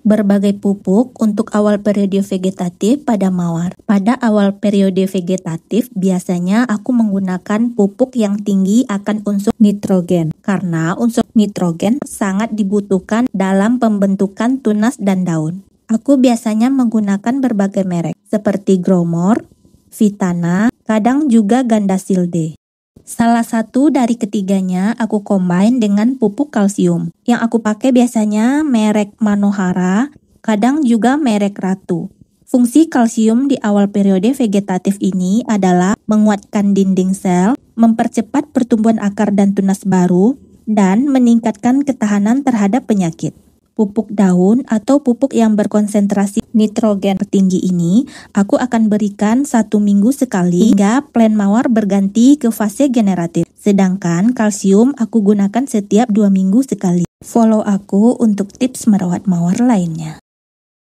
Berbagai pupuk untuk awal periode vegetatif pada mawar. Pada awal periode vegetatif, biasanya aku menggunakan pupuk yang tinggi akan unsur nitrogen, karena unsur nitrogen sangat dibutuhkan dalam pembentukan tunas dan daun. Aku biasanya menggunakan berbagai merek, seperti Growmore, Vitana, kadang juga Gandasilde. Salah satu dari ketiganya aku combine dengan pupuk kalsium. Yang aku pakai biasanya merek Manohara, kadang juga merek Ratu. Fungsi kalsium di awal periode vegetatif ini adalah menguatkan dinding sel, mempercepat pertumbuhan akar dan tunas baru, dan meningkatkan ketahanan terhadap penyakit. Pupuk daun atau pupuk yang berkonsentrasi nitrogen tinggi ini aku akan berikan 1 minggu sekali hingga plant mawar berganti ke fase generatif. Sedangkan kalsium aku gunakan setiap 2 minggu sekali. Follow aku untuk tips merawat mawar lainnya.